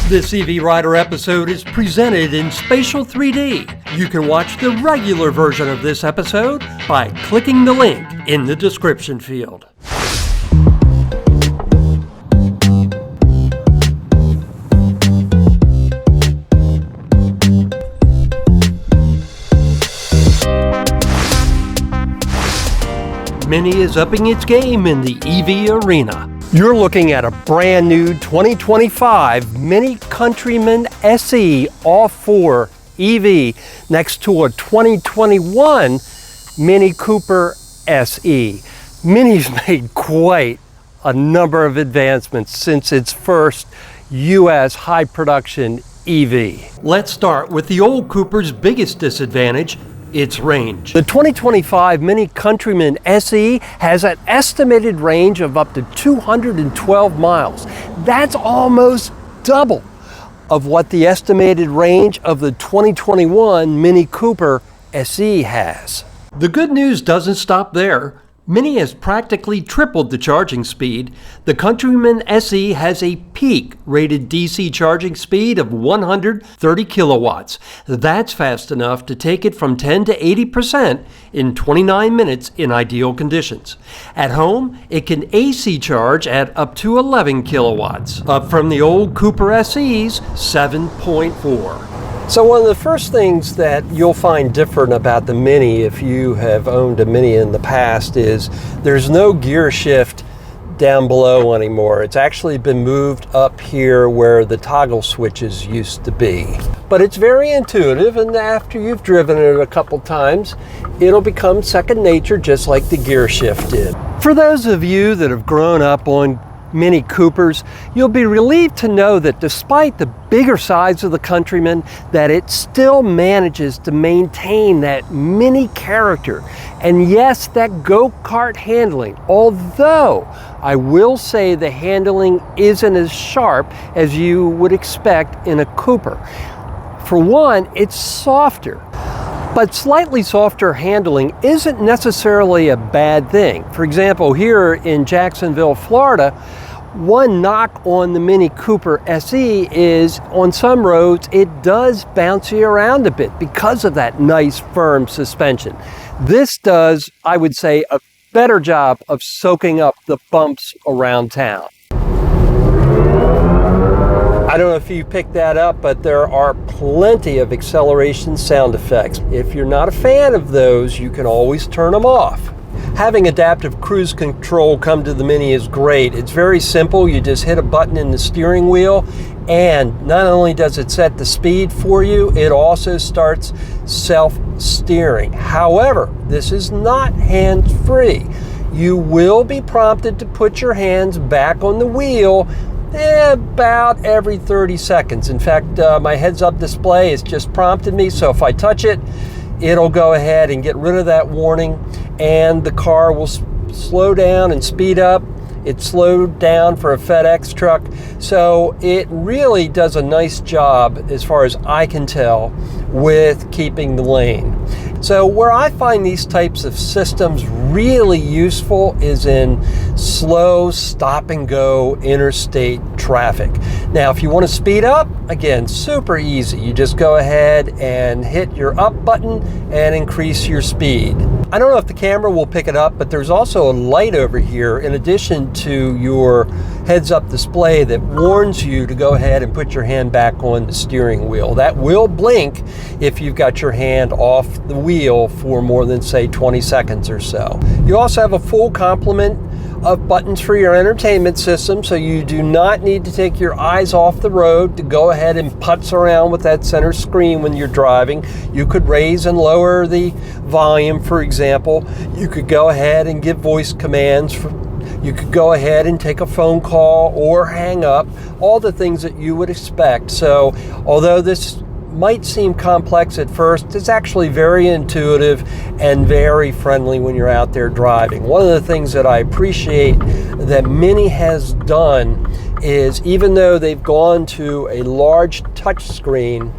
This EV Rider episode is presented in Spatial 3D. You can watch the regular version of this episode by clicking the link in the description field. Mini is upping its game in the EV arena. You're looking at a brand new 2025 Mini Countryman SE all-4 EV next to a 2021 Mini Cooper SE. Mini's made quite a number of advancements since its first US high production EV. Let's start with the old Cooper's biggest disadvantage, its range. The 2025 Mini Countryman SE has an estimated range of up to 212 miles. That's almost double of what the estimated range of the 2021 Mini Cooper SE has. The good news doesn't stop there. Mini has practically tripled the charging speed. The Countryman SE has a peak rated DC charging speed of 130 kilowatts. That's fast enough to take it from 10 to 80% in 29 minutes in ideal conditions. At home, it can AC charge at up to 11 kilowatts, up from the old Cooper SE's 7.4. So one of the first things that you'll find different about the Mini if you have owned a Mini in the past is there's no gear shift down below anymore. It's actually been moved up here where the toggle switches used to be. But it's very intuitive, and after you've driven it a couple times, it'll become second nature just like the gear shift did. For those of you that have grown up on Mini Coopers, you'll be relieved to know that despite the bigger size of the Countryman, that it still manages to maintain that Mini character. And yes, that go-kart handling, although I will say the handling isn't as sharp as you would expect in a Cooper. For one, it's softer. But slightly softer handling isn't necessarily a bad thing. For example, here in Jacksonville, Florida, one knock on the Mini Cooper SE is on some roads it does bounce you around a bit because of that nice firm suspension. This does, I would say, a better job of soaking up the bumps around town. I don't know if you picked that up, but there are plenty of acceleration sound effects. If you're not a fan of those, you can always turn them off. Having adaptive cruise control come to the Mini is great. It's very simple. You just hit a button in the steering wheel, and not only does it set the speed for you, it also starts self-steering. However, this is not hands-free. You will be prompted to put your hands back on the wheel about every 30 seconds. In fact, my heads-up display has just prompted me, so if I touch it, it'll go ahead and get rid of that warning, and the car will slow down and speed up. It slowed down for a FedEx truck, so it really does a nice job, as far as I can tell, with keeping the lane. So where I find these types of systems really useful is in slow stop and go interstate traffic. Now, if you want to speed up, again, super easy. You just go ahead and hit your up button and increase your speed. I don't know if the camera will pick it up, but there's also a light over here in addition to your heads-up display that warns you to go ahead and put your hand back on the steering wheel. That will blink if you've got your hand off the wheel for more than, say, 20 seconds or so. You also have a full complement of buttons for your entertainment system, so you do not need to take your eyes off the road to go ahead and putz around with that center screen when you're driving. You could raise and lower the volume, for example. You could go ahead and give voice commands. You could go ahead and take a phone call or hang up, all the things that you would expect. So although this might seem complex at first, it's actually very intuitive and very friendly when you're out there driving. One of the things that I appreciate that Mini has done is, even though they've gone to a large touch screen,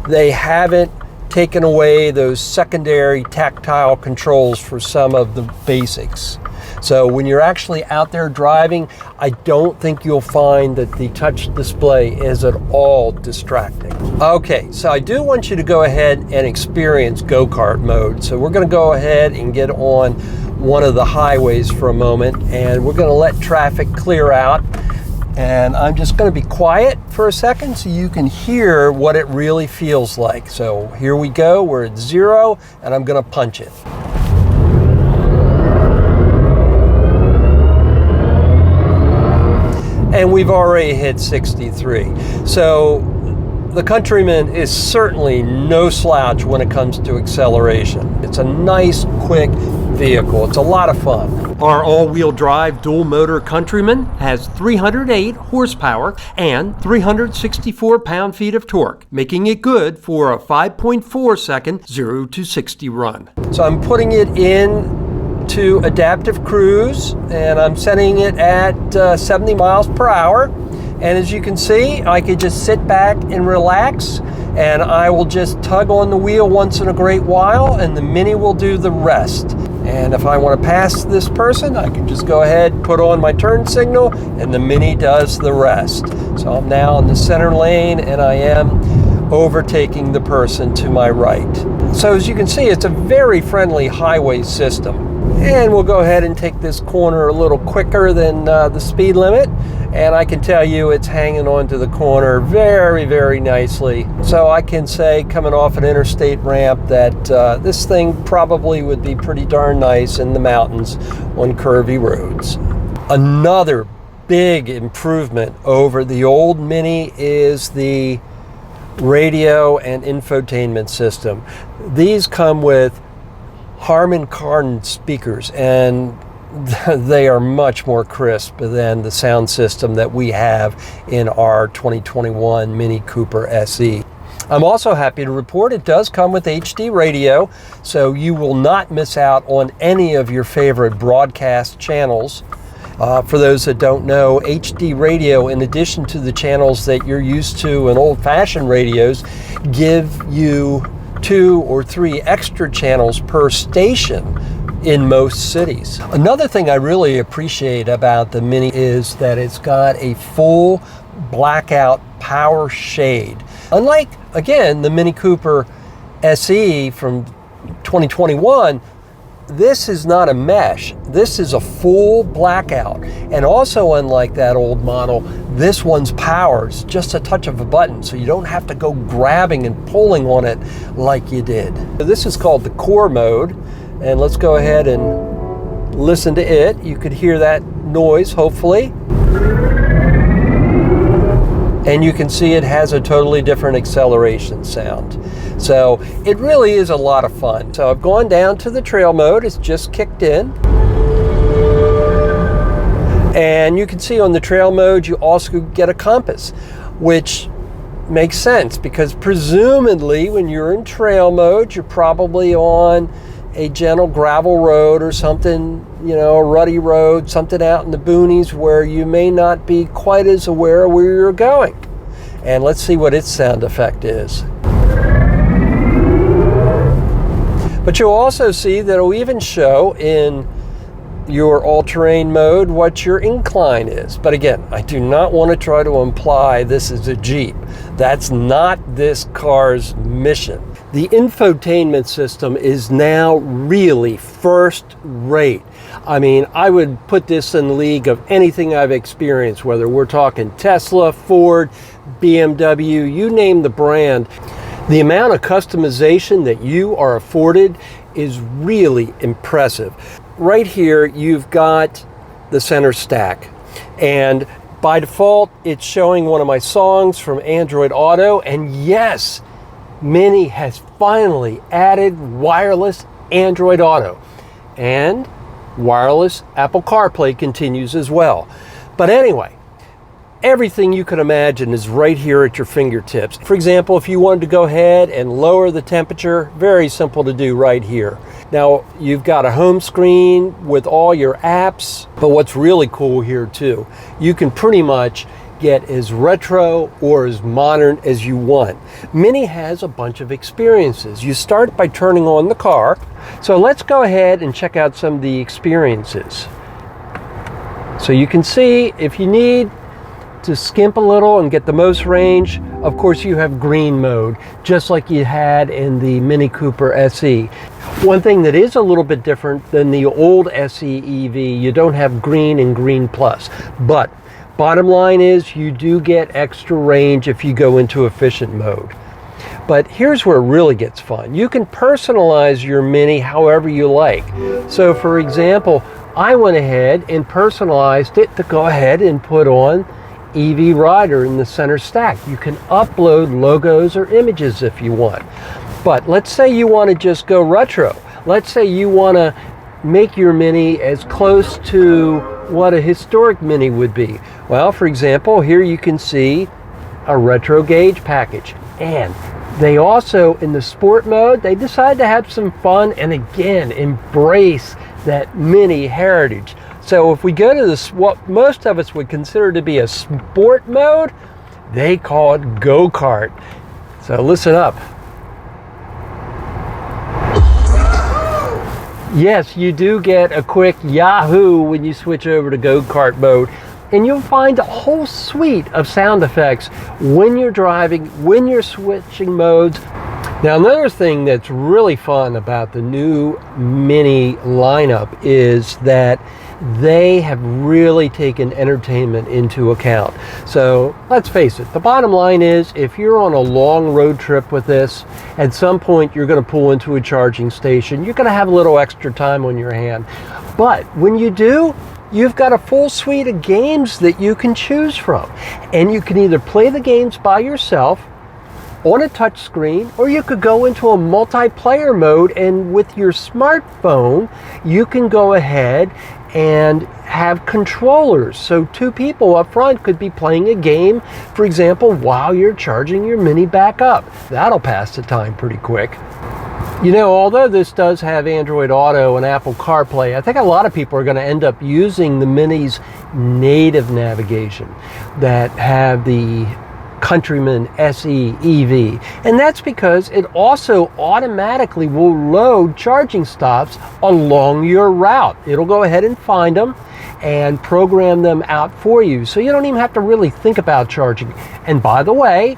they haven't taken away those secondary tactile controls for some of the basics. So when you're actually out there driving, I don't think you'll find that the touch display is at all distracting. Okay, so I do want you to go ahead and experience go-kart mode. So we're going to go ahead and get on one of the highways for a moment, and we're going to let traffic clear out. And I'm just going to be quiet for a second so you can hear what it really feels like. So here we go, we're at 0, and I'm going to punch it. And we've already hit 63. So the Countryman is certainly no slouch when it comes to acceleration. It's a nice, quick vehicle. It's a lot of fun. Our all-wheel drive dual motor Countryman has 308 horsepower and 364 pound-feet of torque, making it good for a 5.4 second 0 to 60 run. So I'm putting it in to adaptive cruise, and I'm setting it at 70 miles per hour. And as you can see, I could just sit back and relax, and I will just tug on the wheel once in a great while, and the Mini will do the rest. And if I want to pass this person, I can just go ahead, put on my turn signal, and the Mini does the rest. So I'm now in the center lane, and I am overtaking the person to my right. So as you can see, it's a very friendly highway system. And we'll go ahead and take this corner a little quicker than the speed limit. And I can tell you it's hanging onto the corner very, very nicely. So I can say, coming off an interstate ramp, that this thing probably would be pretty darn nice in the mountains on curvy roads. Another big improvement over the old Mini is the radio and infotainment system. These come with Harman Kardon speakers, and they are much more crisp than the sound system that we have in our 2021 Mini Cooper SE. I'm also happy to report it does come with HD radio, so you will not miss out on any of your favorite broadcast channels. For those that don't know, HD radio, in addition to the channels that you're used to in old-fashioned radios, give you 2 or 3 extra channels per station in most cities. Another thing I really appreciate about the Mini is that it's got a full blackout power shade. Unlike, again, the Mini Cooper SE from 2021, this is not a mesh. This is a full blackout. And also, unlike that old model, this one's power is just a touch of a button, so you don't have to go grabbing and pulling on it like you did. So this is called the Core mode, and let's go ahead and listen to it. You could hear that noise, hopefully. And you can see it has a totally different acceleration sound. So it really is a lot of fun. So I've gone down to the trail mode. It's just kicked in. And you can see on the trail mode, you also get a compass, which makes sense because presumably when you're in trail mode, you're probably on a gentle gravel road or something, you know, a rutty road, something out in the boonies where you may not be quite as aware of where you're going. And let's see what its sound effect is. But you'll also see that it'll even show in your all-terrain mode what your incline is. But again, I do not want to try to imply this is a Jeep. That's not this car's mission. The infotainment system is now really first rate. I mean, I would put this in the league of anything I've experienced, whether we're talking Tesla, Ford, BMW, you name the brand. The amount of customization that you are afforded is really impressive. Right here, you've got the center stack. And by default, it's showing one of my songs from Android Auto. And yes, Mini has finally added wireless Android Auto. And wireless Apple CarPlay continues as well. But anyway, everything you could imagine is right here at your fingertips. For example, if you wanted to go ahead and lower the temperature, very simple to do right here. Now, you've got a home screen with all your apps, but what's really cool here too, you can pretty much get as retro or as modern as you want. Mini has a bunch of experiences. You start by turning on the car. So let's go ahead and check out some of the experiences. So you can see if you need to skimp a little and get the most range, of course you have green mode, just like you had in the Mini Cooper SE. One thing that is a little bit different than the old SE EV, you don't have green and green plus. But bottom line is you do get extra range if you go into efficient mode. But here's where it really gets fun. You can personalize your Mini however you like. So for example, I went ahead and personalized it to go ahead and put on EV Rider in the center stack. You can upload logos or images if you want. But let's say you want to just go retro. Let's say you want to make your Mini as close to what a historic Mini would be. Well, for example, here you can see a retro gauge package. And they also, in the sport mode, they decide to have some fun and again, embrace that Mini heritage. So if we go to this, what most of us would consider to be a sport mode, they call it go-kart. So listen up. Yes, you do get a quick Yahoo when you switch over to go-kart mode, and you'll find a whole suite of sound effects when you're driving, when you're switching modes. Now, another thing that's really fun about the new Mini lineup is that they have really taken entertainment into account. So let's face it, the bottom line is if you're on a long road trip with this, at some point you're going to pull into a charging station. You're going to have a little extra time on your hand. But when you do, you've got a full suite of games that you can choose from. And you can either play the games by yourself on a touch screen, or you could go into a multiplayer mode, and with your smartphone you can go ahead and have controllers. So two people up front could be playing a game, for example, while you're charging your Mini back up. That'll pass the time pretty quick. You know, although this does have Android Auto and Apple CarPlay, I think a lot of people are going to end up using the Mini's native navigation that have the Countryman SE EV, and that's because it also automatically will load charging stops along your route. It'll go ahead and find them and program them out for you, so you don't even have to really think about charging. And by the way,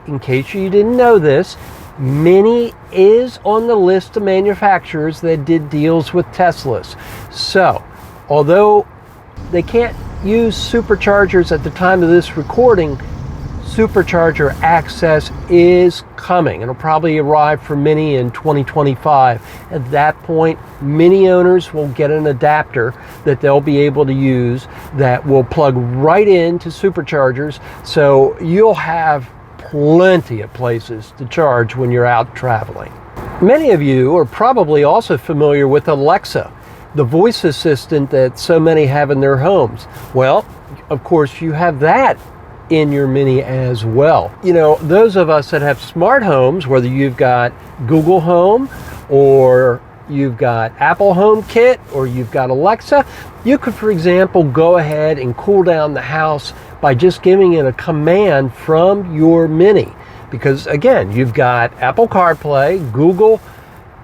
in case you didn't know this, Mini is on the list of manufacturers that did deals with Teslas. So although they can't use superchargers at the time of this recording, supercharger access is coming. It'll probably arrive for Mini in 2025. At that point, Mini owners will get an adapter that they'll be able to use that will plug right into superchargers, so you'll have plenty of places to charge when you're out traveling. Many of you are probably also familiar with Alexa, the voice assistant that so many have in their homes. Well, of course, you have that in your Mini as well. You know, those of us that have smart homes, whether you've got Google Home or you've got Apple HomeKit or you've got Alexa, you could, for example, go ahead and cool down the house by just giving it a command from your Mini. Because again, you've got Apple CarPlay, Google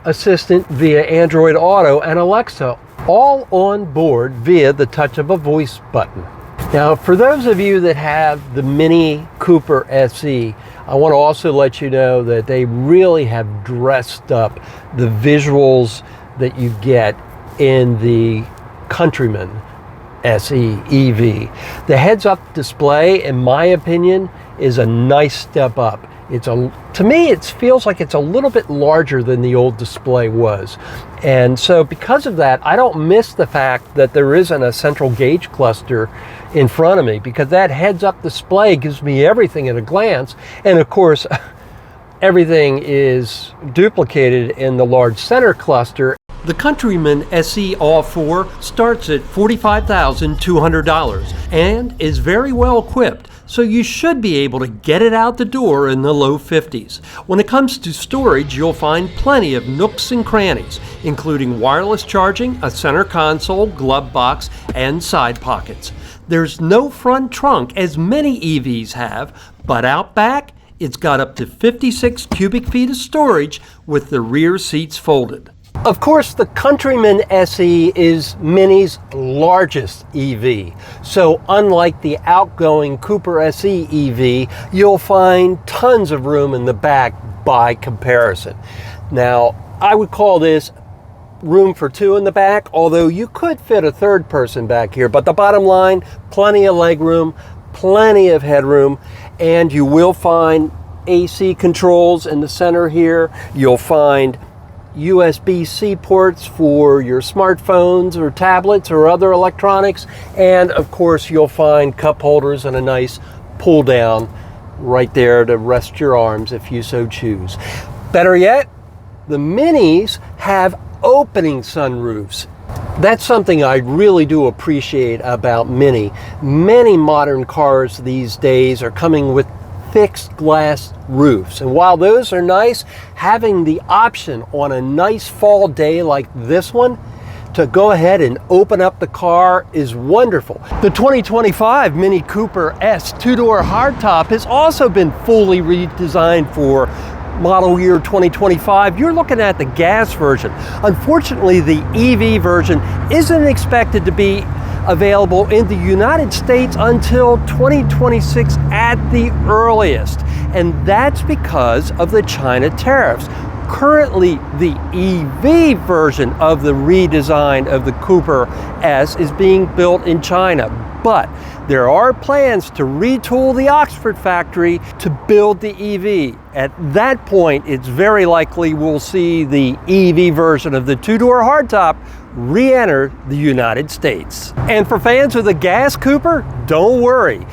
Assistant via Android Auto, and Alexa all on board via the touch of a voice button. Now, for those of you that have the Mini Cooper SE, I want to also let you know that they really have dressed up the visuals that you get in the Countryman SE EV. The heads-up display, in my opinion, is a nice step up. To me, it feels like it's a little bit larger than the old display was. And so because of that, I don't miss the fact that there isn't a central gauge cluster in front of me, because that heads-up display gives me everything at a glance. And of course, everything is duplicated in the large center cluster. The Countryman SE All-4 starts at $45,200 and is very well equipped, so you should be able to get it out the door in the low 50s. When it comes to storage, you'll find plenty of nooks and crannies, including wireless charging, a center console, glove box, and side pockets. There's no front trunk as many EVs have, but out back, it's got up to 56 cubic feet of storage with the rear seats folded. Of course, the Countryman SE is Mini's largest EV. So unlike the outgoing Cooper SE EV, you'll find tons of room in the back by comparison. Now, I would call this room for two in the back, although you could fit a third person back here. But the bottom line, plenty of leg room, plenty of headroom, and you will find AC controls in the center here. You'll find USB-C ports for your smartphones or tablets or other electronics, and of course you'll find cup holders and a nice pull down right there to rest your arms if you so choose. Better yet, the Minis have opening sunroofs. That's something I really do appreciate about Mini. Many modern cars these days are coming with fixed glass roofs, and while those are nice, having the option on a nice fall day like this one to go ahead and open up the car is wonderful. The 2025 Mini Cooper S two-door hardtop has also been fully redesigned for model year 2025. You're looking at the gas version. Unfortunately, the EV version isn't expected to be available in the United States until 2026 at the earliest, and that's because of the China tariffs. Currently, the EV version of the redesign of the Cooper S is being built in China, but there are plans to retool the Oxford factory to build the EV. At that point, it's very likely we'll see the EV version of the two-door hardtop re-enter the United States. And for fans of the gas Cooper, don't worry.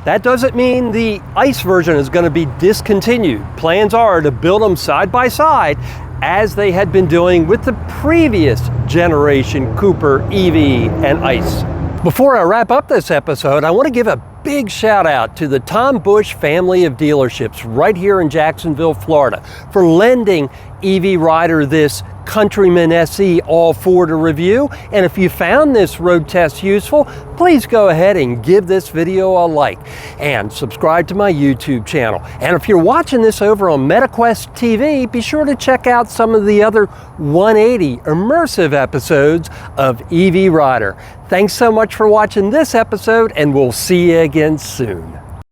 That doesn't mean the ICE version is going to be discontinued. Plans are to build them side by side as they had been doing with the previous generation Cooper EV and ICE. Before I wrap up this episode, I want to give a big shout out to the Tom Bush family of dealerships right here in Jacksonville, Florida, for lending EV Rider this Countryman SE all-4 to review. And if you found this road test useful, please go ahead and give this video a like and subscribe to my YouTube channel. And if you're watching this over on MetaQuest TV, be sure to check out some of the other 180 immersive episodes of EV Rider. Thanks so much for watching this episode, and we'll see you again soon.